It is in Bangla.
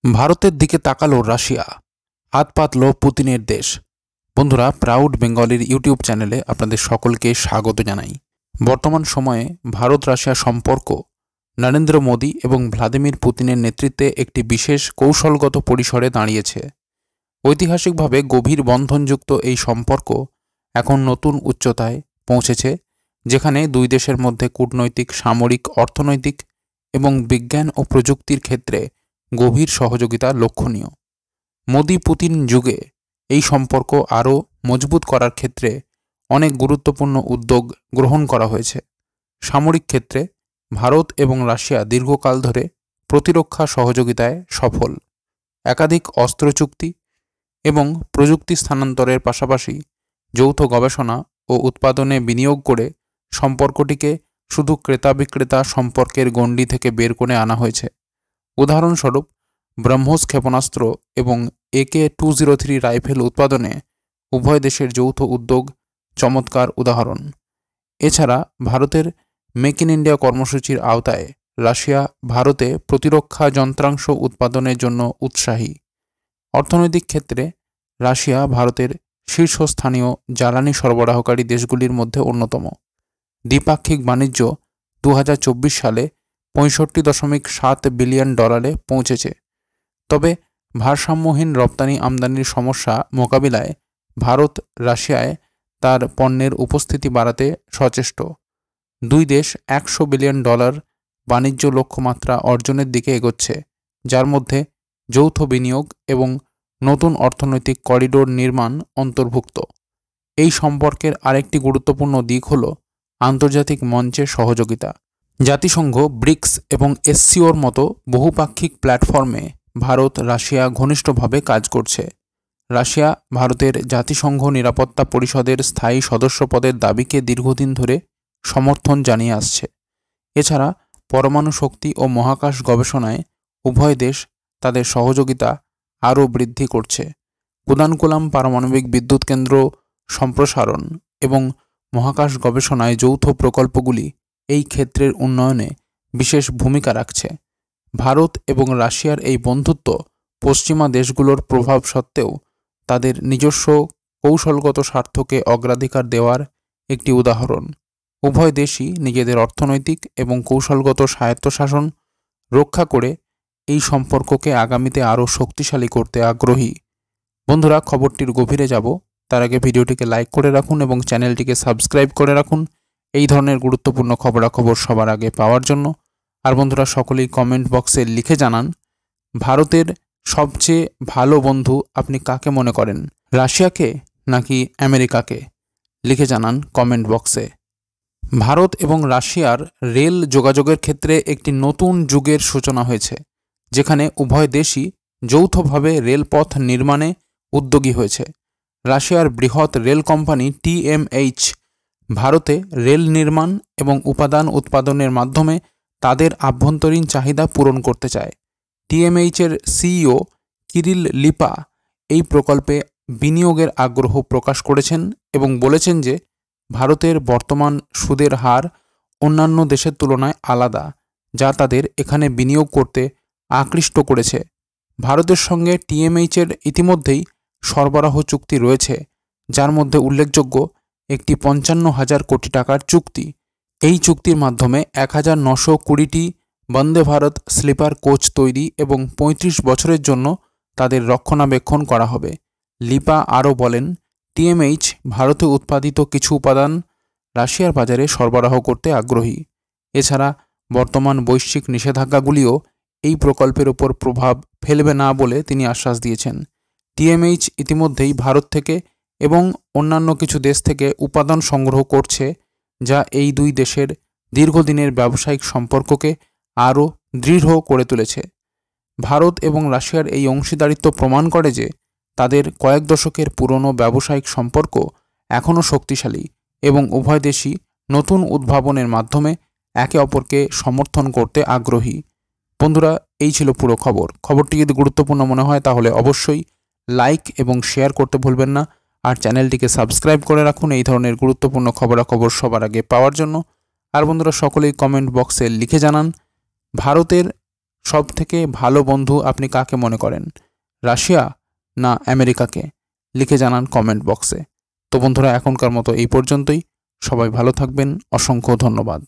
ভারতের দিকে তাকালো রাশিয়া, হাত পাতল পুতিনের দেশ। বন্ধুরা, প্রাউড বেঙ্গলির ইউটিউব চ্যানেলে আপনাদের সকলকে স্বাগত জানাই। বর্তমান সময়ে ভারত রাশিয়া সম্পর্ক নরেন্দ্র মোদী এবং ভ্লাদিমির পুতিনের নেতৃত্বে একটি বিশেষ কৌশলগত পরিসরে দাঁড়িয়েছে। ঐতিহাসিকভাবে গভীর বন্ধনযুক্ত এই সম্পর্ক এখন নতুন উচ্চতায় পৌঁছেছে, যেখানে দুই দেশের মধ্যে কূটনৈতিক, সামরিক, অর্থনৈতিক এবং বিজ্ঞান ও প্রযুক্তির ক্ষেত্রে গভীর সহযোগিতা লক্ষণীয়। মোদী পুতিন যুগে এই সম্পর্ক আরও মজবুত করার ক্ষেত্রে অনেক গুরুত্বপূর্ণ উদ্যোগ গ্রহণ করা হয়েছে। সামরিক ক্ষেত্রে ভারত এবং রাশিয়া দীর্ঘকাল ধরে প্রতিরক্ষা সহযোগিতায় সফল। একাধিক অস্ত্র চুক্তি এবং প্রযুক্তি স্থানান্তরের পাশাপাশি যৌথ গবেষণা ও উৎপাদনে বিনিয়োগ করে সম্পর্কটিকে শুধু ক্রেতা বিক্রেতা সম্পর্কের গণ্ডি থেকে বের করে আনা হয়েছে। উদাহরণস্বরূপ, ব্রহ্মোস ক্ষেপণাস্ত্র এবং AK-203 রাইফেল উৎপাদনে উভয় দেশের যৌথ উদ্যোগ চমৎকার উদাহরণ। এছাড়া ভারতের মেক ইন ইন্ডিয়া কর্মসূচির আওতায় রাশিয়া ভারতে প্রতিরক্ষা যন্ত্রাংশ উৎপাদনের জন্য উৎসাহী। অর্থনৈতিক ক্ষেত্রে রাশিয়া ভারতের শীর্ষস্থানীয় জ্বালানি সরবরাহকারী দেশগুলির মধ্যে অন্যতম। দ্বিপাক্ষিক বাণিজ্য 2024 সালে $65.7 বিলিয়ন পৌঁছেছে। তবে ভারসাম্যহীন রপ্তানি আমদানির সমস্যা মোকাবিলায় ভারত রাশিয়ায় তার পণ্যের উপস্থিতি বাড়াতে সচেষ্ট। দুই দেশ $100 বিলিয়ন বাণিজ্য লক্ষ্যমাত্রা অর্জনের দিকে এগোচ্ছে, যার মধ্যে যৌথ বিনিয়োগ এবং নতুন অর্থনৈতিক করিডোর নির্মাণ অন্তর্ভুক্ত। এই সম্পর্কের আরেকটি গুরুত্বপূর্ণ দিক হল আন্তর্জাতিক মঞ্চে সহযোগিতা। জাতিসংঘ, ব্রিক্স এবং SCOর মতো বহুপাক্ষিক প্ল্যাটফর্মে ভারত রাশিয়া ঘনিষ্ঠভাবে কাজ করছে। রাশিয়া ভারতের জাতিসংঘ নিরাপত্তা পরিষদের স্থায়ী সদস্যপদের দাবিকে দীর্ঘদিন ধরে সমর্থন জানিয়ে আসছে। এছাড়া পরমাণু শক্তি ও মহাকাশ গবেষণায় উভয় দেশ তাদের সহযোগিতা আরও বৃদ্ধি করছে। কুদানকুলাম পারমাণবিক বিদ্যুৎ কেন্দ্র সম্প্রসারণ এবং মহাকাশ গবেষণায় যৌথ প্রকল্পগুলি এই ক্ষেত্রের উন্নয়নে বিশেষ ভূমিকা রাখছে। ভারত এবং রাশিয়ার এই বন্ধুত্ব পশ্চিমা দেশগুলোর প্রভাব সত্ত্বেও তাদের নিজস্ব কৌশলগত স্বার্থকে অগ্রাধিকার দেওয়ার একটি উদাহরণ। উভয় দেশই নিজেদের অর্থনৈতিক এবং কৌশলগত স্বায়ত্তশাসন রক্ষা করে এই সম্পর্ককে আগামীতে আরও শক্তিশালী করতে আগ্রহী। বন্ধুরা, খবরটির গভীরে যাব তার আগে ভিডিওটিকে লাইক করে রাখুন এবং চ্যানেলটিকে সাবস্ক্রাইব করে রাখুন এই ধরনের গুরুত্বপূর্ণ খবরাখবর সবার আগে পাওয়ার জন্য। আর বন্ধুরা, সকলেই কমেন্ট বক্সে লিখে জানান ভারতের সবচেয়ে ভালো বন্ধু আপনি কাকে মনে করেন, রাশিয়াকে নাকি আমেরিকাকে? লিখে জানান কমেন্ট বক্সে। ভারত এবং রাশিয়ার রেল যোগাযোগের ক্ষেত্রে একটি নতুন যুগের সূচনা হয়েছে, যেখানে উভয় দেশই যৌথভাবে রেলপথ নির্মাণে উদ্যোগী হয়েছে। রাশিয়ার বৃহৎ রেল কোম্পানি TMH ভারতে রেল নির্মাণ এবং উপাদান উৎপাদনের মাধ্যমে তাদের আভ্যন্তরীণ চাহিদা পূরণ করতে চায়। TMH-এর CEO কিরিল লিপা এই প্রকল্পে বিনিয়োগের আগ্রহ প্রকাশ করেছেন এবং বলেছেন যে ভারতের বর্তমান সুদের হার অন্যান্য দেশের তুলনায় আলাদা, যা তাদের এখানে বিনিয়োগ করতে আকৃষ্ট করেছে। ভারতের সঙ্গে TMH-এর ইতিমধ্যেই সরবরাহ চুক্তি রয়েছে, যার মধ্যে উল্লেখযোগ্য একটি 55,000 কোটি টাকার চুক্তি। এই চুক্তির মাধ্যমে 1920টি বন্দে ভারত স্লিপার কোচ তৈরি এবং 35 বছরের জন্য তাদের রক্ষণাবেক্ষণ করা হবে। লিপা আরও বলেন, TMH ভারতে উৎপাদিত কিছু উপাদান রাশিয়ার বাজারে সরবরাহ করতে আগ্রহী। এছাড়া বর্তমান বৈশ্বিক নিষেধাজ্ঞাগুলিও এই প্রকল্পের ওপর প্রভাব ফেলবে না বলে তিনি আশ্বাস দিয়েছেন। TMH ইতিমধ্যেই ভারত থেকে এবং অন্যান্য কিছু দেশ থেকে উপাদান সংগ্রহ করছে, যা এই দুই দেশের দীর্ঘদিনের ব্যবসায়িক সম্পর্ককে আরও দৃঢ় করে তুলেছে। ভারত এবং রাশিয়ার এই অংশীদারিত্ব প্রমাণ করে যে তাদের কয়েক দশকের পুরনো ব্যবসায়িক সম্পর্ক এখনও শক্তিশালী এবং উভয় দেশই নতুন উদ্ভাবনের মাধ্যমে একে অপরকে সমর্থন করতে আগ্রহী। বন্ধুরা, এই ছিল পুরো খবর। খবরটি যদি গুরুত্বপূর্ণ মনে হয় তাহলে অবশ্যই লাইক এবং শেয়ার করতে ভুলবেন না, আর চ্যানেলটিকে সাবস্ক্রাইব করে রাখুন এই ধরনের গুরুত্বপূর্ণ খবরাখবর সবার আগে পাওয়ার জন্য। আর বন্ধুরা, সকলেই কমেন্ট বক্সে লিখে জানান ভারতের সবথেকে ভালো বন্ধু আপনি কাকে মনে করেন, রাশিয়া না আমেরিকাকে? লিখে জানান কমেন্ট বক্সে। তো বন্ধুরা, এখনকার মতো এই পর্যন্তই। সবাই ভালো থাকবেন। অসংখ্য ধন্যবাদ।